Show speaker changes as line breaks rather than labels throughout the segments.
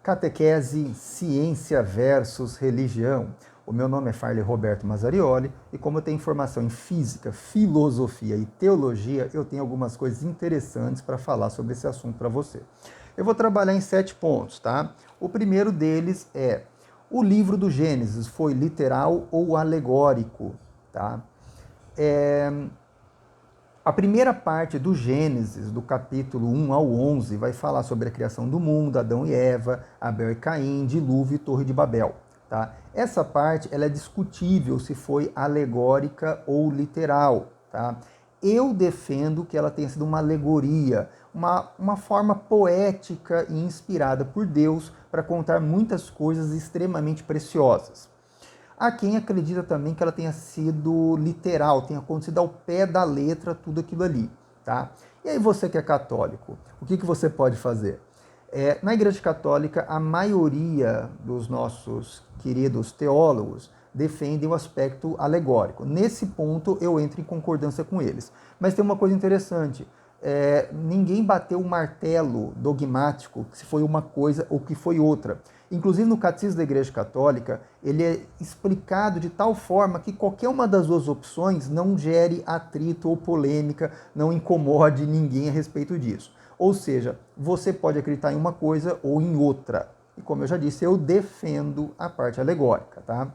Catequese, Ciência versus Religião. O meu nome é Farley Roberto Mazzarioli e como eu tenho formação em Física, Filosofia e Teologia, eu tenho algumas coisas interessantes para falar sobre esse assunto para você. Eu vou trabalhar em 7 pontos, tá? O primeiro deles é: o livro do Gênesis foi literal ou alegórico, tá? A primeira parte do Gênesis, do capítulo 1 ao 11, vai falar sobre a criação do mundo, Adão e Eva, Abel e Caim, dilúvio e Torre de Babel. Tá? Essa parte ela é discutível se foi alegórica ou literal. Tá? Eu defendo que ela tenha sido uma alegoria, uma forma poética e inspirada por Deus para contar muitas coisas extremamente preciosas. Há quem acredita também que ela tenha sido literal, tenha acontecido ao pé da letra tudo aquilo ali, tá? E aí você que é católico, o que você pode fazer? Na Igreja Católica, a maioria dos nossos queridos teólogos defendem o aspecto alegórico. Nesse ponto, eu entro em concordância com eles. Mas tem uma coisa interessante. Ninguém bateu o martelo dogmático se foi uma coisa ou que foi outra. Inclusive no Catecismo da Igreja Católica, ele é explicado de tal forma que qualquer uma das duas opções não gere atrito ou polêmica, não incomode ninguém a respeito disso. Ou seja, você pode acreditar em uma coisa ou em outra. E como eu já disse, eu defendo a parte alegórica, tá?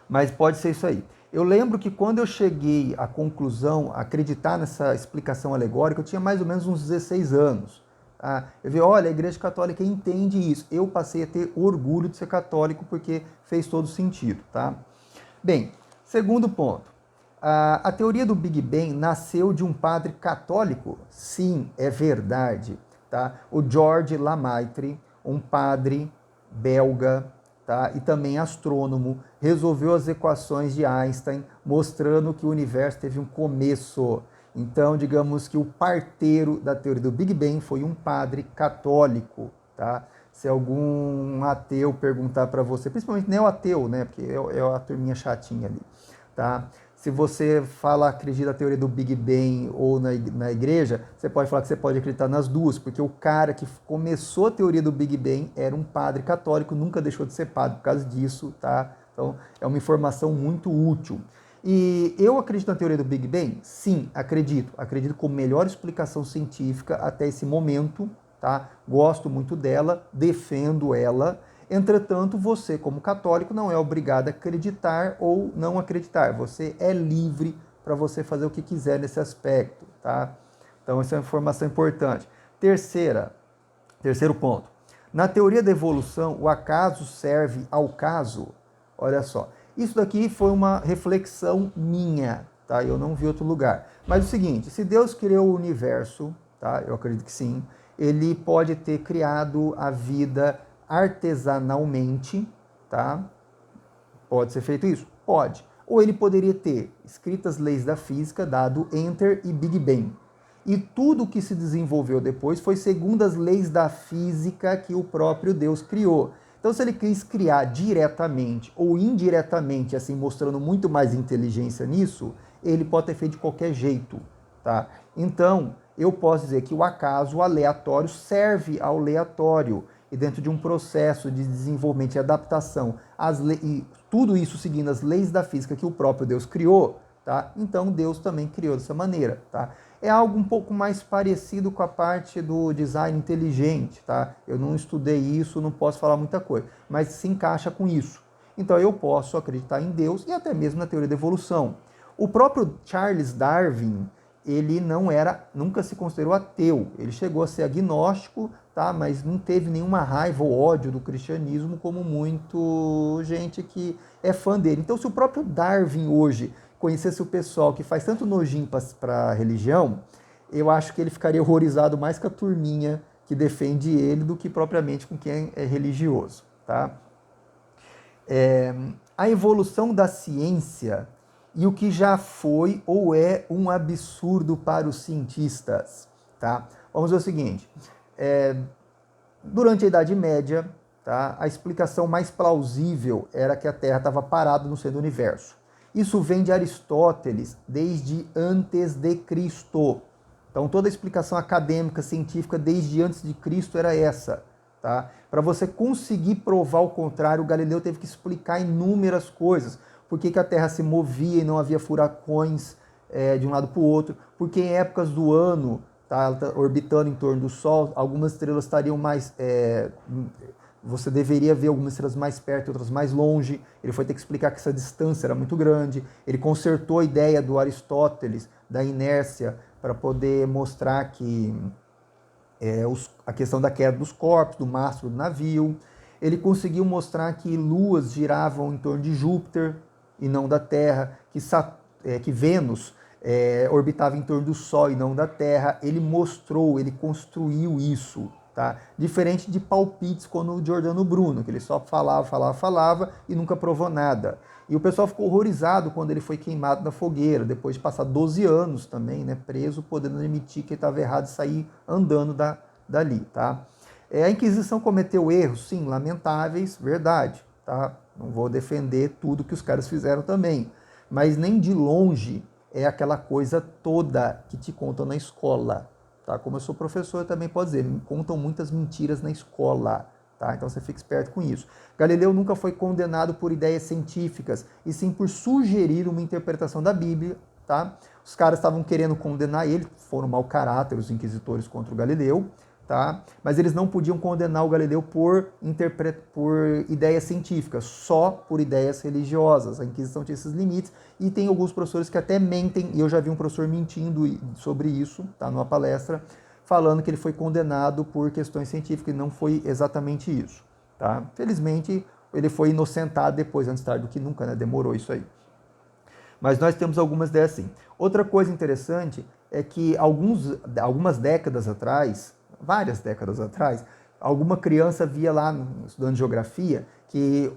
Mas pode ser isso aí. Eu lembro que quando eu cheguei à conclusão, a acreditar nessa explicação alegórica, eu tinha mais ou menos uns 16 anos. Eu vi, olha, a Igreja Católica entende isso. Eu passei a ter orgulho de ser católico porque fez todo sentido, tá? Bem, segundo ponto. A teoria do Big Bang nasceu de um padre católico? Sim, é verdade, tá? O George Lemaitre, um padre belga, tá? E também astrônomo, resolveu as equações de Einstein, mostrando que o universo teve um começo. Então, digamos que o parteiro da teoria do Big Bang foi um padre católico, tá? Se algum ateu perguntar para você, principalmente neo-ateu, né? Porque é a turminha chatinha ali, tá? Se você fala, acredita na teoria do Big Bang ou na igreja, você pode falar que você pode acreditar nas duas, porque o cara que começou a teoria do Big Bang era um padre católico, nunca deixou de ser padre por causa disso, tá? Então, é uma informação muito útil. E eu acredito na teoria do Big Bang? Sim, acredito. Acredito com melhor explicação científica até esse momento, tá? Gosto muito dela, defendo ela. Entretanto, você, como católico, não é obrigado a acreditar ou não acreditar. Você é livre para você fazer o que quiser nesse aspecto, tá? Então, essa é uma informação importante. Terceiro ponto. Na teoria da evolução, o acaso serve ao caso? Olha só. Isso daqui foi uma reflexão minha, tá? Eu não vi outro lugar. Mas é o seguinte, se Deus criou o universo, tá? Eu acredito que sim, ele pode ter criado a vida artesanalmente, tá? Pode ser feito isso? Pode. Ou ele poderia ter escrito as leis da física, dado Enter e Big Bang. E tudo que se desenvolveu depois foi segundo as leis da física que o próprio Deus criou. Então, se ele quis criar diretamente ou indiretamente, assim, mostrando muito mais inteligência nisso, ele pode ter feito de qualquer jeito, tá? Então, eu posso dizer que o acaso, o aleatório, serve ao aleatório. E dentro de um processo de desenvolvimento e adaptação, e tudo isso seguindo as leis da física que o próprio Deus criou, tá? Então, Deus também criou dessa maneira, tá? É algo um pouco mais parecido com a parte do design inteligente, tá? Eu não estudei isso, não posso falar muita coisa, mas se encaixa com isso. Então eu posso acreditar em Deus e até mesmo na teoria da evolução. O próprio Charles Darwin, ele nunca se considerou ateu. Ele chegou a ser agnóstico, tá? Mas não teve nenhuma raiva ou ódio do cristianismo como muito gente que é fã dele. Então, se o próprio Darwin hoje conhecesse o pessoal que faz tanto nojinho para a religião, eu acho que ele ficaria horrorizado mais com a turminha que defende ele do que propriamente com quem é religioso, tá? A evolução da ciência e o que já foi ou é um absurdo para os cientistas, tá? Vamos ver o seguinte, durante a Idade Média, tá, a explicação mais plausível era que a Terra estava parada no centro do universo. Isso vem de Aristóteles, desde antes de Cristo. Então, toda a explicação acadêmica, científica, desde antes de Cristo era essa. tá? Para você conseguir provar o contrário, o Galileu teve que explicar inúmeras coisas. Por que a Terra se movia e não havia furacões de um lado para o outro? Porque em épocas do ano, tá, ela tá orbitando em torno do Sol, algumas estrelas estariam mais... você deveria ver algumas estrelas mais perto e outras mais longe. Ele foi ter que explicar que essa distância era muito grande. Ele consertou a ideia do Aristóteles, da inércia, para poder mostrar que a questão da queda dos corpos, do mastro do navio. Ele conseguiu mostrar que luas giravam em torno de Júpiter e não da Terra, que Vênus orbitava em torno do Sol e não da Terra. Ele mostrou, ele construiu isso. Tá? Diferente de palpites como o Giordano Bruno, que ele só falava e nunca provou nada. E o pessoal ficou horrorizado quando ele foi queimado na fogueira, depois de passar 12 anos também, né, preso, podendo admitir que ele estava errado e sair andando dali. Tá? A Inquisição cometeu erros, sim, lamentáveis, verdade. Tá? Não vou defender tudo que os caras fizeram também, mas nem de longe é aquela coisa toda que te contam na escola. Tá? Como eu sou professor, eu também posso dizer, me contam muitas mentiras na escola. Tá? Então você fica esperto com isso. Galileu nunca foi condenado por ideias científicas, e sim por sugerir uma interpretação da Bíblia. Tá? Os caras estavam querendo condenar ele, foram mau caráter os inquisitores contra o Galileu, tá? Mas eles não podiam condenar o Galileu por ideias científicas, só por ideias religiosas. A Inquisição tinha esses limites, e tem alguns professores que até mentem, e eu já vi um professor mentindo sobre isso, tá, numa palestra, falando que ele foi condenado por questões científicas, e não foi exatamente isso. Tá? Felizmente, ele foi inocentado depois, antes tarde do que nunca, né? Demorou isso aí. Mas nós temos algumas ideias assim. Outra coisa interessante é que algumas décadas atrás, várias décadas atrás, alguma criança via lá, estudando geografia, que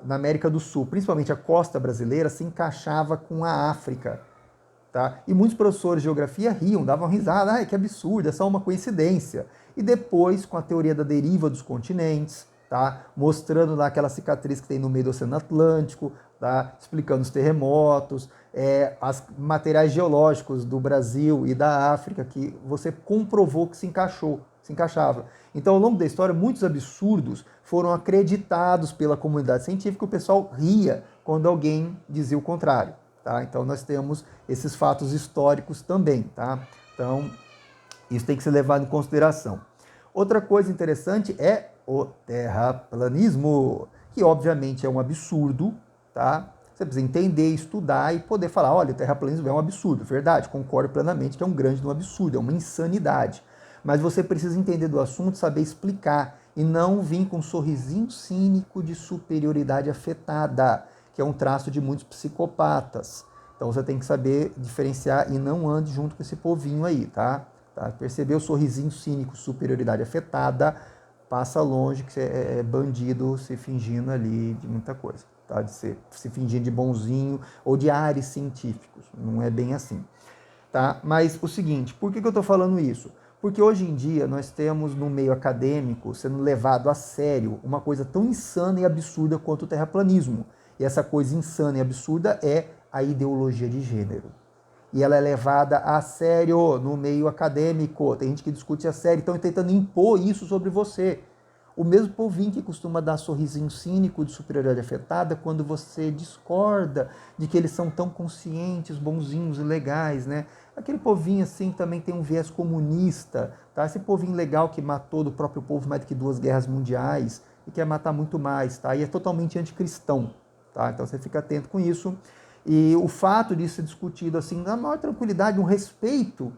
na América do Sul, principalmente a costa brasileira, se encaixava com a África. Tá? E muitos professores de geografia riam, davam risada, ai, que absurdo, é só uma coincidência. E depois, com a teoria da deriva dos continentes, tá? Mostrando lá aquela cicatriz que tem no meio do Oceano Atlântico, tá? Explicando os terremotos, os materiais geológicos do Brasil e da África, que você comprovou que se encaixava. Então, ao longo da história, muitos absurdos foram acreditados pela comunidade científica, o pessoal ria quando alguém dizia o contrário. Tá? Então, nós temos esses fatos históricos também. Tá? Então, isso tem que ser levado em consideração. Outra coisa interessante é o terraplanismo, que obviamente é um absurdo. Tá? Você precisa entender, estudar e poder falar, olha, o terraplanismo é um absurdo. Verdade, concordo plenamente que é um grande absurdo, é uma insanidade. Mas você precisa entender do assunto, saber explicar, e não vir com um sorrisinho cínico de superioridade afetada, que é um traço de muitos psicopatas. Então você tem que saber diferenciar e não ande junto com esse povinho aí, tá? Perceber o sorrisinho cínico, superioridade afetada, passa longe, que você é bandido se fingindo ali de muita coisa, tá? De se fingindo de bonzinho ou de ares científicos. Não é bem assim. Tá? Mas o seguinte, por que eu estou falando isso? Porque hoje em dia nós temos no meio acadêmico sendo levado a sério uma coisa tão insana e absurda quanto o terraplanismo. E essa coisa insana e absurda é a ideologia de gênero. E ela é levada a sério no meio acadêmico. Tem gente que discute a sério, então tentando impor isso sobre você. O mesmo povinho que costuma dar sorrisinho cínico de superioridade afetada quando você discorda de que eles são tão conscientes, bonzinhos e legais, né? Aquele povinho assim também tem um viés comunista, tá? Esse povinho legal que matou do próprio povo mais do que 2 guerras mundiais e quer matar muito mais, tá? E é totalmente anticristão, tá? Então você fica atento com isso. E o fato disso ser discutido assim, na maior tranquilidade, um respeito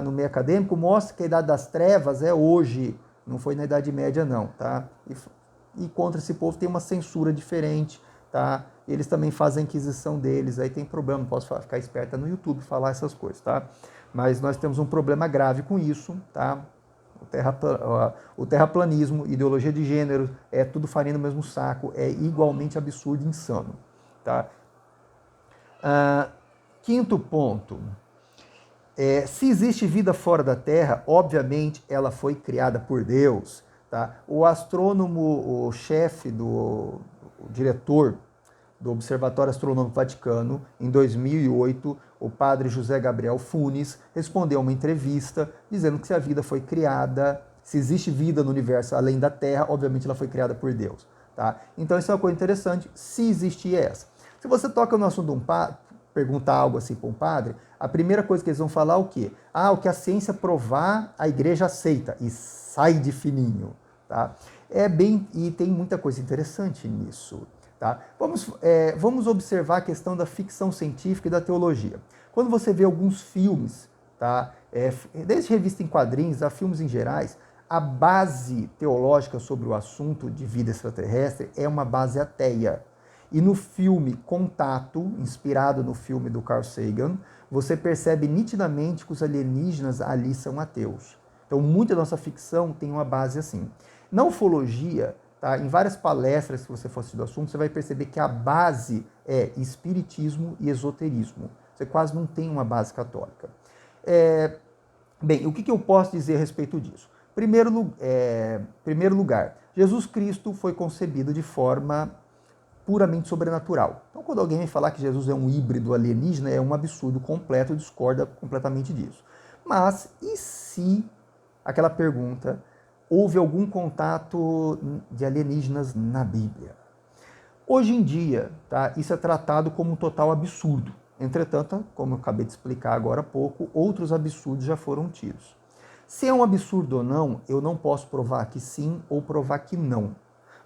no meio acadêmico, mostra que a Idade das Trevas é hoje, não foi na Idade Média não, tá? E contra esse povo tem uma censura diferente, tá? Eles também fazem a inquisição deles, aí tem problema, não posso ficar esperta no YouTube falar essas coisas, tá? Mas nós temos um problema grave com isso, tá? O terraplanismo, ideologia de gênero, é tudo farinha no mesmo saco, é igualmente absurdo e insano, tá? Quinto ponto. Se existe vida fora da Terra, obviamente ela foi criada por Deus. Tá? O astrônomo, o chefe, o diretor do Observatório Astronômico Vaticano, em 2008, o padre José Gabriel Funes, respondeu a uma entrevista dizendo que se a vida foi criada Se existe vida no universo além da Terra, obviamente ela foi criada por Deus. Tá? Então isso é uma coisa interessante, se existir essa. Se você toca no assunto de um padre, perguntar algo assim para um padre, a primeira coisa que eles vão falar é o quê? O que a ciência provar, a igreja aceita e sai de fininho. Tá? E tem muita coisa interessante nisso. Tá? Vamos observar a questão da ficção científica e da teologia. Quando você vê alguns filmes, tá? Desde revista em quadrinhos a filmes em gerais, a base teológica sobre o assunto de vida extraterrestre é uma base ateia. E no filme Contato, inspirado no filme do Carl Sagan, você percebe nitidamente que os alienígenas ali são ateus. Então, muita da nossa ficção tem uma base assim. Na ufologia, tá, em várias palestras que você for assistir do assunto, você vai perceber que a base é espiritismo e esoterismo. Você quase não tem uma base católica. Bem, o que eu posso dizer a respeito disso? Primeiro lugar, Jesus Cristo foi concebido de forma puramente sobrenatural. Então, quando alguém me falar que Jesus é um híbrido alienígena, é um absurdo completo, discorda completamente disso. Mas, e se aquela pergunta, houve algum contato de alienígenas na Bíblia? Hoje em dia, tá, isso é tratado como um total absurdo. Entretanto, como eu acabei de explicar agora há pouco, outros absurdos já foram tidos. Se é um absurdo ou não, eu não posso provar que sim ou provar que não.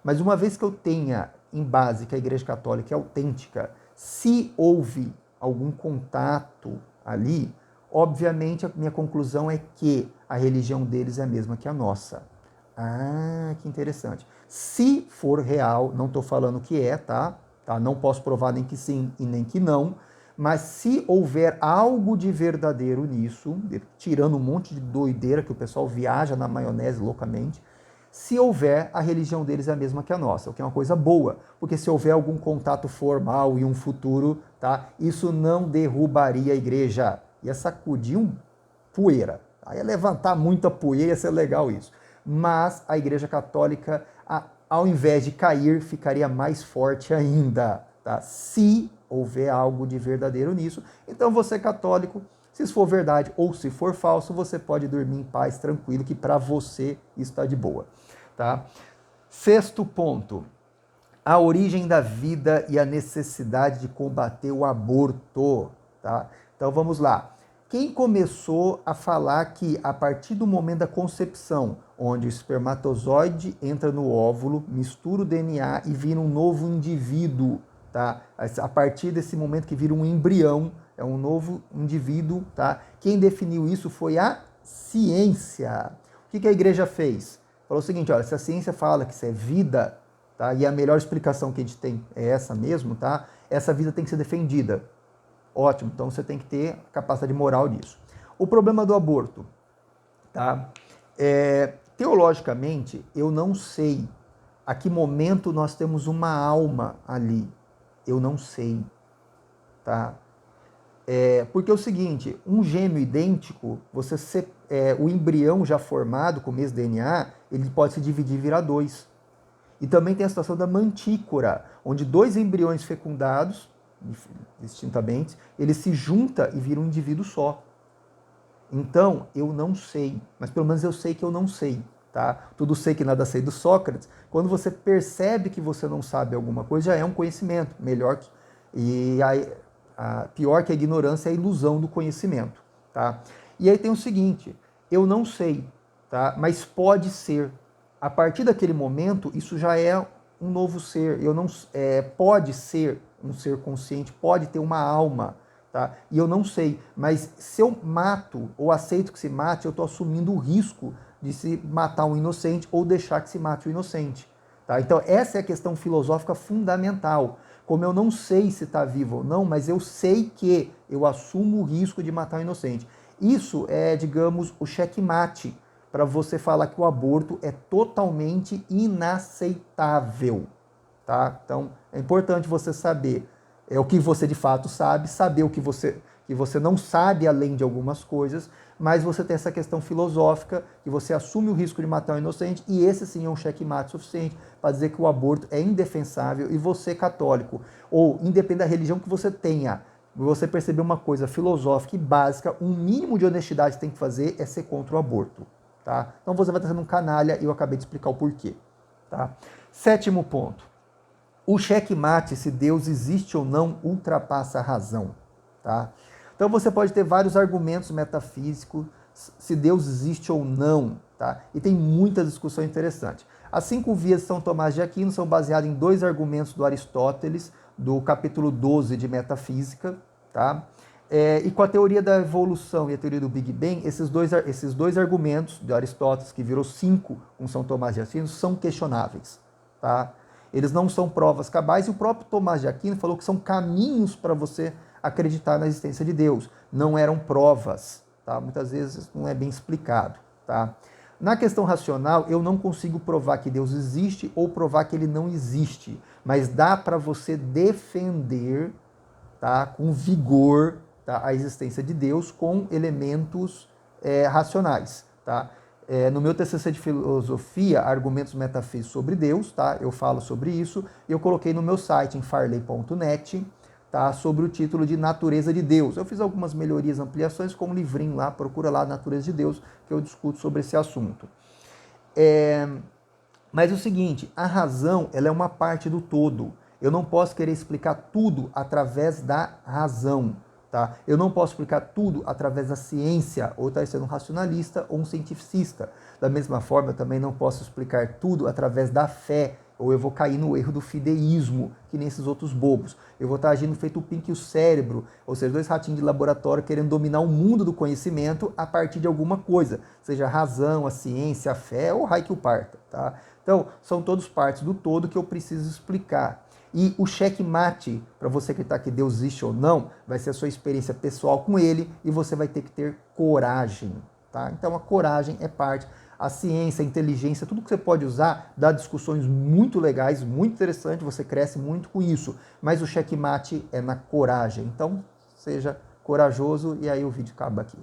Mas uma vez que eu tenha em base que a Igreja Católica é autêntica, se houve algum contato ali, obviamente a minha conclusão é que a religião deles é a mesma que a nossa. Que interessante. Se for real, não estou falando que é, tá? Não posso provar nem que sim e nem que não, mas se houver algo de verdadeiro nisso, tirando um monte de doideira que o pessoal viaja na maionese loucamente, se houver, a religião deles é a mesma que a nossa, o que é uma coisa boa, porque se houver algum contato formal em um futuro, tá, isso não derrubaria a igreja, ia sacudir poeira, ia levantar muita poeira, ia ser legal isso. Mas a Igreja Católica, ao invés de cair, ficaria mais forte ainda, tá? Se houver algo de verdadeiro nisso. Então você católico, se isso for verdade ou se for falso, você pode dormir em paz, tranquilo, que para você isso está de boa. Tá? Sexto ponto, a origem da vida e a necessidade de combater o aborto. Tá? Então vamos lá. Quem começou a falar que a partir do momento da concepção, onde o espermatozoide entra no óvulo, mistura o DNA e vira um novo indivíduo, tá? A partir desse momento que vira um embrião, é um novo indivíduo, tá? Quem definiu isso foi a ciência. O que a igreja fez? Falou o seguinte, olha, se a ciência fala que isso é vida, tá? E a melhor explicação que a gente tem é essa mesmo, tá? Essa vida tem que ser defendida. Ótimo, então você tem que ter capacidade moral disso. O problema do aborto, tá? Teologicamente, eu não sei a que momento nós temos uma alma ali. Eu não sei, tá? Porque é o seguinte, um gêmeo idêntico, o embrião já formado com o mesmo DNA, ele pode se dividir e virar dois. E também tem a situação da mantícora, onde dois embriões fecundados, distintamente, ele se junta e vira um indivíduo só. Então, eu não sei, mas pelo menos eu sei que eu não sei, tá? Tudo sei que nada sei do Sócrates. Quando você percebe que você não sabe alguma coisa, já é um conhecimento melhor pior que a ignorância é a ilusão do conhecimento, tá? E aí tem o seguinte, eu não sei, tá? Mas pode ser. A partir daquele momento, isso já é um novo ser. Pode ser um ser consciente, pode ter uma alma, tá? E eu não sei, mas se eu mato ou aceito que se mate, eu estou assumindo o risco de se matar um inocente ou deixar que se mate o inocente. Tá? Então essa é a questão filosófica fundamental. Como eu não sei se está vivo ou não, mas eu sei que eu assumo o risco de matar um inocente. Isso é, digamos, o checkmate para você falar que o aborto é totalmente inaceitável. Tá? Então, é importante você saber o que você de fato sabe, saber o que você não sabe além de algumas coisas, mas você tem essa questão filosófica, que você assume o risco de matar um inocente, e esse sim é um checkmate suficiente para dizer que o aborto é indefensável, e você, católico, ou independente da religião que você tenha, você perceber uma coisa filosófica e básica, um mínimo de honestidade que tem que fazer é ser contra o aborto. tá? Então você vai estar sendo um canalha e eu acabei de explicar o porquê, tá? Sétimo ponto. O checkmate, se Deus existe ou não, ultrapassa a razão, tá? Então você pode ter vários argumentos metafísicos, se Deus existe ou não, tá? E tem muita discussão interessante. As 5 vias de São Tomás de Aquino são baseadas em 2 argumentos do Aristóteles, do capítulo 12 de Metafísica, tá? E com a teoria da evolução e a teoria do Big Bang, esses dois argumentos de Aristóteles, que virou 5 com São Tomás de Aquino, são questionáveis, tá? Eles não são provas cabais e o próprio Tomás de Aquino falou que são caminhos para você acreditar na existência de Deus. Não eram provas, tá? Muitas vezes não é bem explicado, tá? Na questão racional, eu não consigo provar que Deus existe ou provar que ele não existe, mas dá para você defender, tá, com vigor, tá, a existência de Deus com elementos racionais, tá? No meu TCC de filosofia, argumentos metafísicos sobre Deus, tá? Eu falo sobre isso e eu coloquei no meu site em farley.net, tá? Sobre o título de Natureza de Deus. Eu fiz algumas melhorias, ampliações com um livrinho lá, procura lá Natureza de Deus, que eu discuto sobre esse assunto. Mas é o seguinte, a razão ela é uma parte do todo. Eu não posso querer explicar tudo através da razão. Tá? Eu não posso explicar tudo através da ciência, ou estar sendo um racionalista ou um cientificista. Da mesma forma, eu também não posso explicar tudo através da fé, ou eu vou cair no erro do fideísmo, que nem esses outros bobos. Eu vou estar agindo feito o Pink e o cérebro, ou seja, 2 ratinhos de laboratório querendo dominar o mundo do conhecimento a partir de alguma coisa, seja a razão, a ciência, a fé ou o raio que o parta. Tá? Então, são todos partes do todo que eu preciso explicar. E o checkmate, para você acreditar que Deus existe ou não, vai ser a sua experiência pessoal com ele e você vai ter que ter coragem, tá? Então a coragem é parte, a ciência, a inteligência, tudo que você pode usar dá discussões muito legais, muito interessantes, você cresce muito com isso, mas o checkmate é na coragem. Então seja corajoso e aí o vídeo acaba aqui.